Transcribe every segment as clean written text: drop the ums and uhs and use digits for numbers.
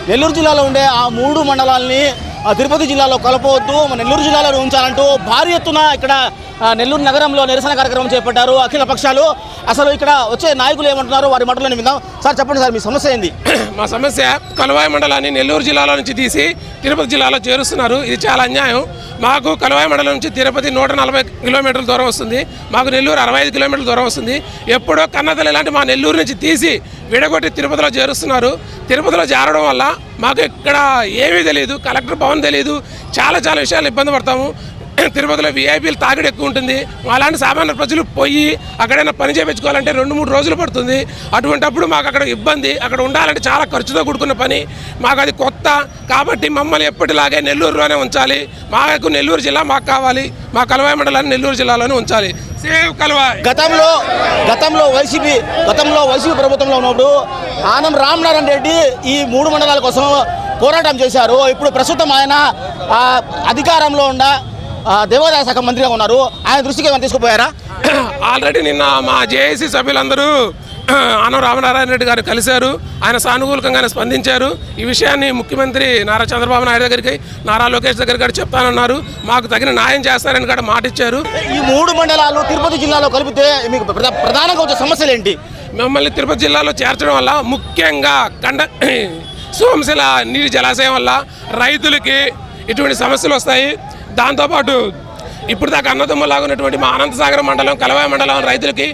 నెల్లూరు జిల్లాలో ఉండే ఆ 3 మండలాల్ని తిరుపతి జిల్లాలో కలపవద్దు, నెల్లూరు జిల్లాలో ఉంచాలంటూ భారీ ఎత్తున ఇక్కడ నెల్లూరు నగరంలో నిరసన కార్యక్రమం చేపట్టారు అఖిల పక్షాలు. అసలు ఇక్కడ వచ్చే నాయకులు ఏమంటున్నారు, వారి మాటలను విందాం. సార్ చెప్పండి సార్, మీ సమస్య ఏంది? మా సమస్య కలువాయి మండలాన్ని నెల్లూరు జిల్లాలో నుంచి తీసి తిరుపతి జిల్లాలో చేరుస్తున్నారు. ఇది చాలా అన్యాయం. మాకు కలువాయి మండలం నుంచి తిరుపతి 140 కిలోమీటర్ల దూరం వస్తుంది, మాకు నెల్లూరు 65 కిలోమీటర్ల దూరం వస్తుంది. ఎప్పుడో కన్నతల్లి ఇలాంటి మా నెల్లూరు నుంచి తీసి విడగొట్టి తిరుపతిలో చేరుస్తున్నారు. తిరుపతిలో చేరడం వల్ల మాకు ఇక్కడ ఏమీ తెలియదు, కలెక్టర్ భవన్ తెలియదు, చాలా విషయాలు ఇబ్బంది పడతాము. తిరుపతిలో వీఐపీలు తాకిడి ఎక్కువ ఉంటుంది. అలాంటి సామాన్య ప్రజలు పోయి అక్కడైనా పని చేయించుకోవాలంటే 2-3 రోజులు పడుతుంది. అటువంటిప్పుడు మాకు అక్కడ ఇబ్బంది, అక్కడ ఉండాలంటే చాలా ఖర్చుతో కూడుకున్న పని. మాకు అది కొత్త కాబట్టి మమ్మల్ని ఎప్పటిలాగే నెల్లూరులోనే ఉంచాలి. మాకు నెల్లూరు జిల్లా మాకు కావాలి. మా కలువాయి మండలాన్ని నెల్లూరు జిల్లాలోనే ఉంచాలి. సేవ్ కలువాయి. గతంలో వైసీపీ ప్రభుత్వంలో ఉన్నప్పుడు ఆనం రామనారాయణ రెడ్డి ఈ 3 మండలాల కోసం పోరాటం చేశారు. ఇప్పుడు ప్రస్తుతం ఆయన అధికారంలో ఉన్న దేవాదాయ శాఖ మంత్రిగా ఉన్నారు. ఆయన దృష్టికి ఏమైనా తీసుకుపోయారా? ఆల్రెడీ నిన్న మా జేఏసీ సభ్యులందరూ ఆనం రామనారాయణ రెడ్డి గారు కలిశారు. ఆయన సానుకూలంగానే స్పందించారు. ఈ విషయాన్ని ముఖ్యమంత్రి నారా చంద్రబాబు నాయుడు దగ్గరికి, నారా లోకేష్ దగ్గరికి చెప్తానన్నారు. మాకు తగిన న్యాయం చేస్తారని కూడా మాట ఇచ్చారు. ఈ 3 మండలాలు తిరుపతి జిల్లాలో కలిపితే మీకు ప్రధానంగా వచ్చే సమస్యలు ఏంటి? మిమ్మల్ని తిరుపతి జిల్లాలో చేర్చడం వల్ల ముఖ్యంగా సోమశిల నీటి జలాశయం వల్ల రైతులకి ఇటువంటి సమస్యలు వస్తాయి. దాంతోపాటు ఇప్పుడు దాకా అన్నదమ్ములాగా ఉన్నటువంటి మా అనంతసాగర్ మండలం, కలవాయి మండలం రైతులకి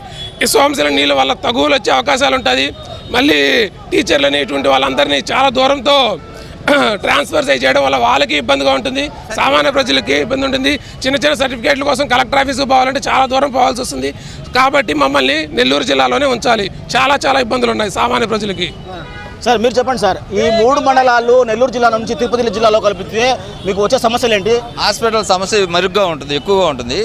ఈ సోమశిల నీళ్ళ వల్ల తగువులు వచ్చే అవకాశాలు ఉంటుంది. మళ్ళీ టీచర్లని ఇటువంటి వాళ్ళందరినీ చాలా దూరంతో ట్రాన్స్ఫర్ చేయడం వల్ల వాళ్ళకి ఇబ్బందిగా ఉంటుంది, సామాన్య ప్రజలకి ఇబ్బంది ఉంటుంది. చిన్న సర్టిఫికేట్ల కోసం కలెక్టర్ ఆఫీస్కి పోవాలంటే చాలా దూరం పోవాల్సి వస్తుంది. కాబట్టి మమ్మల్ని నెల్లూరు జిల్లాలోనే ఉంచాలి. చాలా ఇబ్బందులు ఉన్నాయి సామాన్య ప్రజలకి. సార్ మీరు చెప్పండి సార్, ఈ 3 మండలాలు నెల్లూరు జిల్లా నుంచి తిరుపతి జిల్లాలో కలిపితే మీకు వచ్చే సమస్యలు ఏంటి? హాస్పిటల్ సమస్య మెరుగ్గా ఉంటుంది, ఎక్కువగా ఉంటుంది.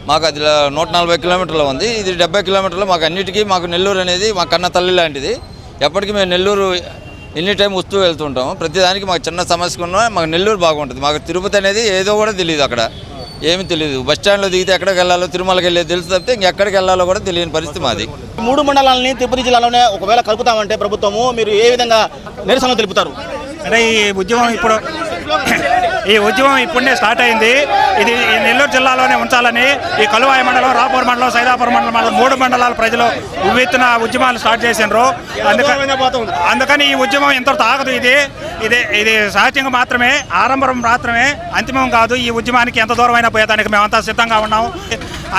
మాకు అది 140 కిలోమీటర్లు ఉంది, ఇది 70 కిలోమీటర్లు. మాకు అన్నిటికీ మాకు నెల్లూరు అనేది మా కన్న తల్లి లాంటిది. ఎప్పటికీ మేము నెల్లూరు ఎనీ టైం వస్తూ వెళ్తుంటాము. ప్రతిదానికి మాకు చిన్న సమస్య ఉన్నా మాకు నెల్లూరు బాగుంటుంది. మాకు తిరుపతి అనేది ఏదో కూడా తెలియదు, అక్కడ ఏమీ తెలియదు. బస్ స్టాండ్లో దిగితే ఎక్కడికి వెళ్ళాలో, తిరుమలకి వెళ్ళేది తెలుసు తప్పితే ఇంకెక్కడికి వెళ్ళాలో కూడా తెలియని పరిస్థితి మాది. 3 మండలాలని తిరుపతి జిల్లాలోనే ఒకవేళ కలుపుతామంటే ప్రభుత్వము మీరు ఏ విధంగా నిరసన తెలుపుతారు? అంటే ఈ ఉద్యమం ఇప్పుడే స్టార్ట్ అయింది. ఇది ఈ నెల్లూరు జిల్లాలోనే ఉంచాలని ఈ కలువాయి మండలం, రాపూర్ మండలం, సైదాపురం మండలం 3 మండలాల ప్రజలు ఉవ్వెత్తున ఉద్యమాలు స్టార్ట్ చేసినారు. అందుకని ఈ ఉద్యమం ఇంతటితో ఆగదు. ఇది సాధ్యంగా మాత్రమే, ఆరంభం మాత్రమే, అంతిమం కాదు. ఈ ఉద్యమానికి ఎంత దూరం అయినా పోయేదానికి మేమంతా సిద్ధంగా ఉన్నాము.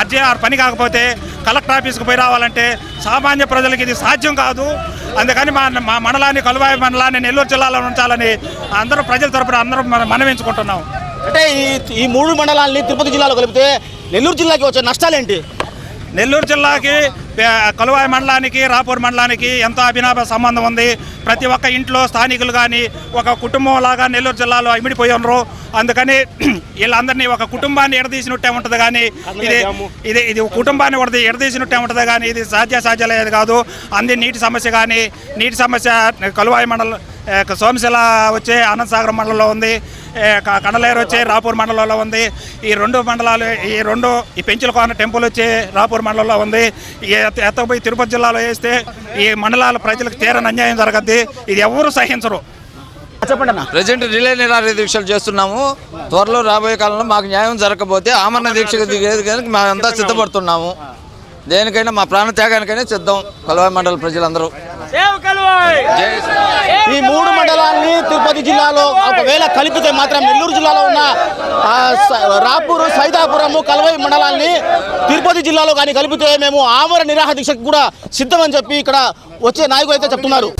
అర్జెంట్ పని కాకపోతే కలెక్టర్ ఆఫీస్కి పోయి రావాలంటే సామాన్య ప్రజలకి ఇది సాధ్యం కాదు. అందుకని మా మండలాన్ని, కలువాయి మండలాన్ని నెల్లూరు జిల్లాలో ఉంచాలని అందరూ ప్రజల తరపున అందరూ మనవించుకుంటున్నాం. అంటే ఈ 3 మండలాల్ని తిరుపతి జిల్లాలో కలిపితే నెల్లూరు జిల్లాకి వచ్చే నష్టాలు ఏంటి? నెల్లూరు జిల్లాకి, కలువాయి మండలానికి, రాపూర్ మండలానికి ఎంతో అభినవ సంబంధం ఉంది. ప్రతి ఒక్క ఇంట్లో స్థానికులు కానీ ఒక కుటుంబం లాగా నెల్లూరు జిల్లాలో ఇమిడిపోయి ఉన్నారు. అందుకని వీళ్ళందరినీ ఒక కుటుంబాన్ని ఎడదీసినట్టే ఉంటుంది. కానీ ఇది కుటుంబాన్ని ఎడదీసినట్టే ఉంటుంది. కానీ ఇది సాధ్యలేదు కాదు. అంది నీటి సమస్య కలువాయి మండలం, సోమశిల వచ్చే అనంతసాగరం మండలంలో ఉంది, కండలేరు వచ్చే రాపూర్ మండలంలో ఉంది. ఈ 2 మండలాలు, ఈ పెంచులకోన టెంపుల్ వచ్చే రాపూర్ మండలంలో ఉంది. ఎత్తపోయి తిరుపతి జిల్లాలో వేస్తే ఈ మండలాల ప్రజలకు తీరని అన్యాయం జరగద్ది. ఇది ఎవరు సహించరు. ప్రజెంట్ రిలే నిరాహార దీక్షలు చేస్తున్నాము. త్వరలో రాబోయే కాలంలో మాకు న్యాయం జరగకపోతే ఆమరణ దీక్షకు దిగేది కానీ మేమంతా సిద్ధపడుతున్నాము. దేనికైనా మా ప్రాణ త్యాగానికైనా సిద్ధం కలువాయి మండల ప్రజలందరూ. ఈ 3 మండలాన్ని తిరుపతి జిల్లాలో ఒకవేళ కలిపితే మాత్రం నెల్లూరు జిల్లాలో ఉన్న రాపూరు, సైదాపురము, కలువాయి మండలాన్ని తిరుపతి జిల్లాలో కానీ కలిపితే మేము ఆమరణ నిరాహార దీక్షకు కూడా సిద్ధమని చెప్పి ఇక్కడ వచ్చే నాయకులు అయితే చెప్తున్నారు.